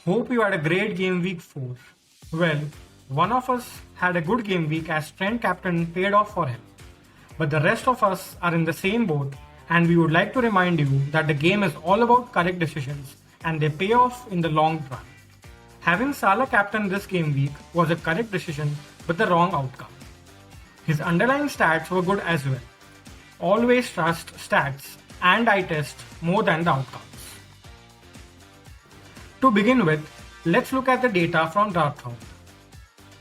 Hope you had a great game week 4. Well, one of us had a good game week as Trent captain paid off for him. But the rest of us are in the same boat, and we would like to remind you that the game is all about correct decisions and they pay off in the long run. Having Salah captain this game week was a correct decision but the wrong outcome. His underlying stats were good as well. Always trust stats and eye test more than the outcomes. To begin with, let's look at the data from Dartmouth.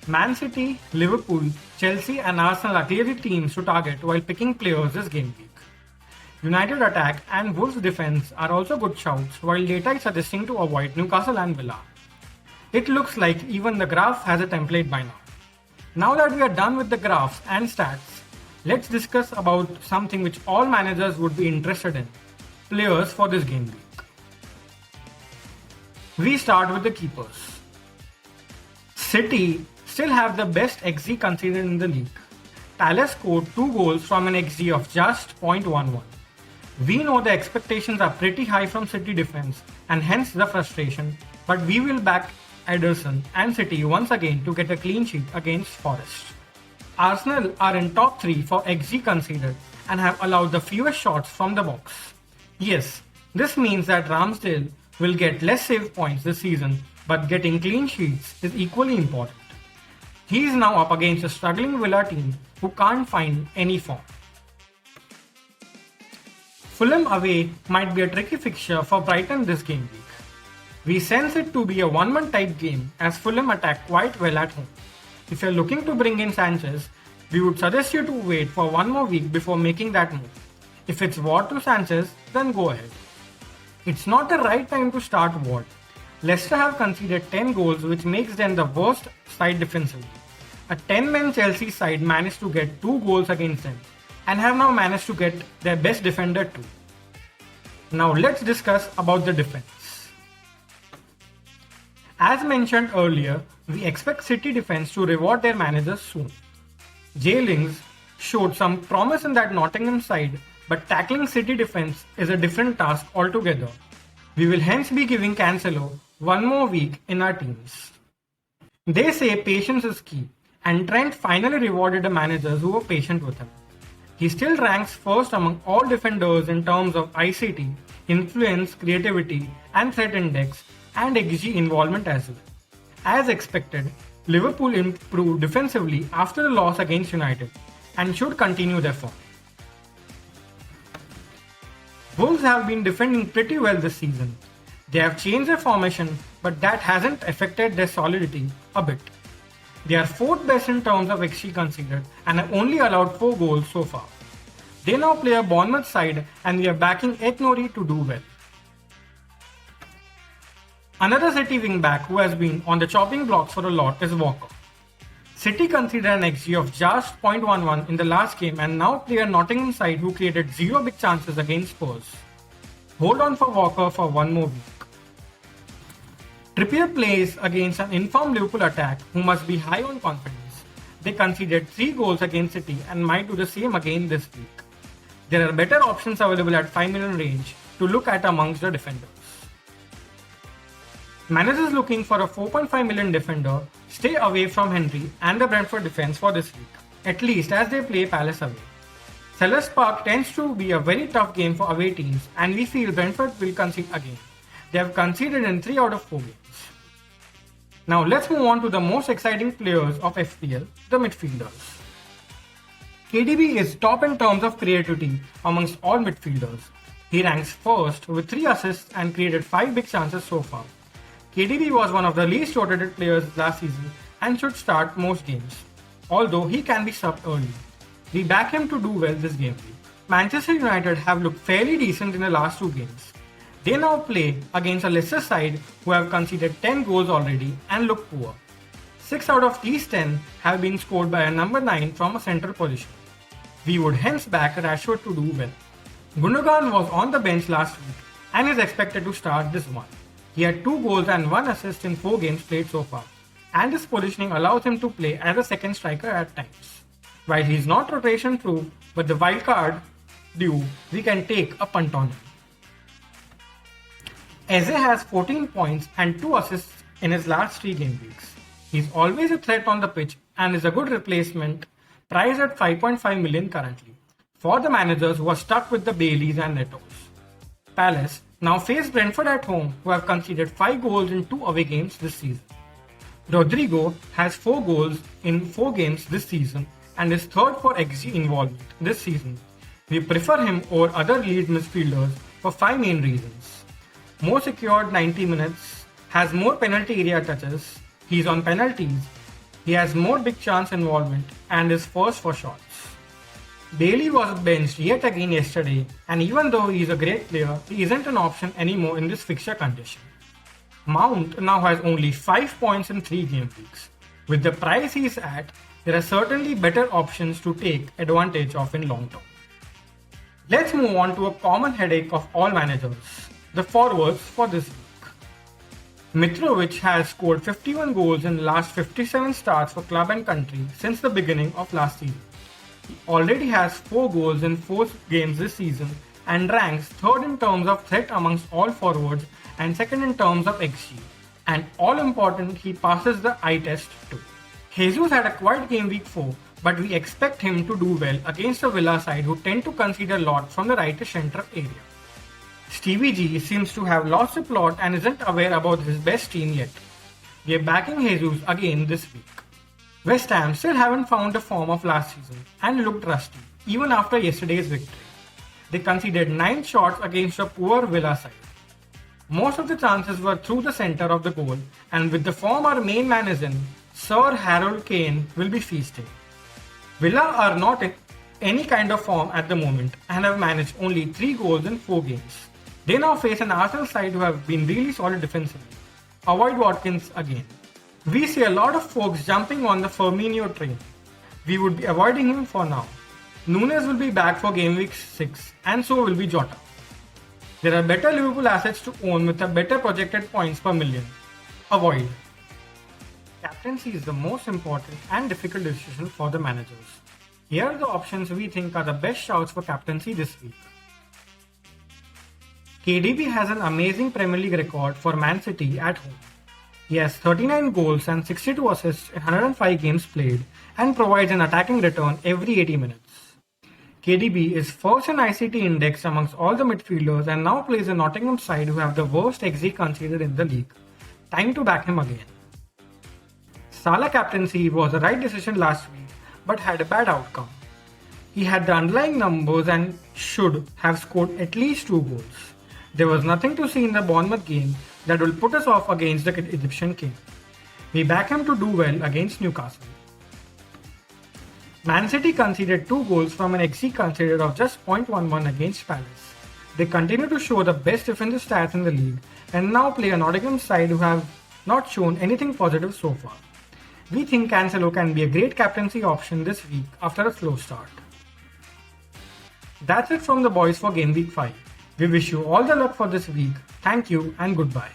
Man City, Liverpool, Chelsea and Arsenal are clearly teams to target while picking players this game week. United attack and Wolves defense are also good shouts, while data is suggesting to avoid Newcastle and Villa. It looks like even the graph has a template by now. Now that we are done with the graphs and stats, let's discuss about something which all managers would be interested in, players for this game week. We start with the keepers. City still have the best XG conceded in the league. Palace scored 2 goals from an XG of just 0.11. We know the expectations are pretty high from City defense and hence the frustration, but we will back Ederson and City once again to get a clean sheet against Forest. Arsenal are in top 3 for XG conceded and have allowed the fewest shots from the box. Yes, this means that Ramsdale will get less save points this season, but getting clean sheets is equally important. He is now up against a struggling Villa team who can't find any form. Fulham away might be a tricky fixture for Brighton this game week. We sense it to be a one-man type game as Fulham attack quite well at home. If you're looking to bring in Sanchez, we would suggest you to wait for one more week before making that move. If it's Ward to Sanchez, then go ahead. It's not the right time to start Ward. Leicester have conceded 10 goals, which makes them the worst side defensively. A 10-man Chelsea side managed to get 2 goals against them and have now managed to get their best defender too. Now let's discuss about the defense. As mentioned earlier, we expect City defense to reward their managers soon. J-Lings showed some promise in that Nottingham side, but tackling City defense is a different task altogether. We will hence be giving Cancelo one more week in our teams. They say patience is key, and Trent finally rewarded the managers who were patient with him. He still ranks first among all defenders in terms of ICT, influence, creativity, and threat index, and XG involvement as well. As expected, Liverpool improved defensively after the loss against United and should continue their form. Wolves have been defending pretty well this season. They have changed their formation, but that hasn't affected their solidity a bit. They are 4th best in terms of XG conceded and have only allowed 4 goals so far. They now play a Bournemouth side and we are backing Eth-Nouri to do well. Another City wingback who has been on the chopping blocks for a lot is Walker. City conceded an XG of just 0.11 in the last game and now play a Nottingham side who created 0 big chances against Spurs. Hold on for Walker for one more week. Trippier plays against an informed Liverpool attack who must be high on confidence. They conceded 3 goals against City and might do the same again this week. There are better options available at 5 million range to look at amongst the defenders. Managers looking for a 4.5 million defender stay away from Henry and the Brentford defense for this week, at least as they play Palace away. Selhurst Park tends to be a very tough game for away teams and we feel Brentford will concede again. They have conceded in 3 out of 4 games. Now let's move on to the most exciting players of FPL, the midfielders. KDB is top in terms of creativity amongst all midfielders. He ranks first with 3 assists and created 5 big chances so far. KDB was one of the least rotated players last season and should start most games, although he can be subbed early. We back him to do well this game week. Manchester United have looked fairly decent in the last 2 games. They now play against a Leicester side who have conceded 10 goals already and look poor. 6 out of these 10 have been scored by a number 9 from a central position. We would hence back Rashford to do well. Gundogan was on the bench last week and is expected to start this one. He had 2 goals and 1 assist in 4 games played so far, and his positioning allows him to play as a second striker at times. While he is not rotation proof, but the wildcard due, we can take a punt on him. Eze has 14 points and 2 assists in his last 3 game weeks. He's always a threat on the pitch and is a good replacement, priced at 5.5 million currently, for the managers who are stuck with the Baileys and Netos. Palace now face Brentford at home, who have conceded 5 goals in 2 away games this season. Rodrigo has 4 goals in 4 games this season and is third for XG involvement this season. We prefer him over other lead midfielders for 5 main reasons. More secured 90 minutes, has more penalty area touches, he's on penalties, he has more big chance involvement and is first for shots. Bailey was benched yet again yesterday, and even though he is a great player, he isn't an option anymore in this fixture condition. Mount now has only 5 points in 3 game weeks. With the price he's at, there are certainly better options to take advantage of in long term. Let's move on to a common headache of all managers, the forwards for this week. Mitrovic has scored 51 goals in the last 57 starts for club and country since the beginning of last season. He already has 4 goals in 4 games this season and ranks third in terms of threat amongst all forwards and second in terms of XG. And all important, he passes the eye test too. Jesus had a quiet game week 4, but we expect him to do well against a Villa side who tend to concede a lot from the right centre area. Stevie G seems to have lost the plot and isn't aware about his best team yet. We are backing Jesus again this week. West Ham still haven't found the form of last season and looked rusty, even after yesterday's victory. They conceded 9 shots against a poor Villa side. Most of the chances were through the centre of the goal, and with the form our main man is in, Sir Harold Kane will be feasting. Villa are not in any kind of form at the moment and have managed only 3 goals in 4 games. They now face an Arsenal side who have been really solid defensively. Avoid Watkins again. We see a lot of folks jumping on the Firmino train. We would be avoiding him for now. Nunes will be back for game week 6 and so will be Jota. There are better Liverpool assets to own with a better projected points per million. Avoid. Captaincy is the most important and difficult decision for the managers. Here are the options we think are the best shouts for captaincy this week. KDB has an amazing Premier League record for Man City at home. He has 39 goals and 62 assists in 105 games played and provides an attacking return every 80 minutes. KDB is first in ICT index amongst all the midfielders and now plays a Nottingham side who have the worst XG conceded in the league. Time to back him again. Salah captaincy was the right decision last week but had a bad outcome. He had the underlying numbers and should have scored at least 2 goals. There was nothing to see in the Bournemouth game that will put us off against the Egyptian king. We back him to do well against Newcastle. Man City conceded 2 goals from an XG conceded of just 0.11 against Palace. They continue to show the best defensive stats in the league and now play a Nottingham side who have not shown anything positive so far. We think Cancelo can be a great captaincy option this week after a slow start. That's it from the boys for Game Week 5. We wish you all the luck for this week. Thank you and goodbye.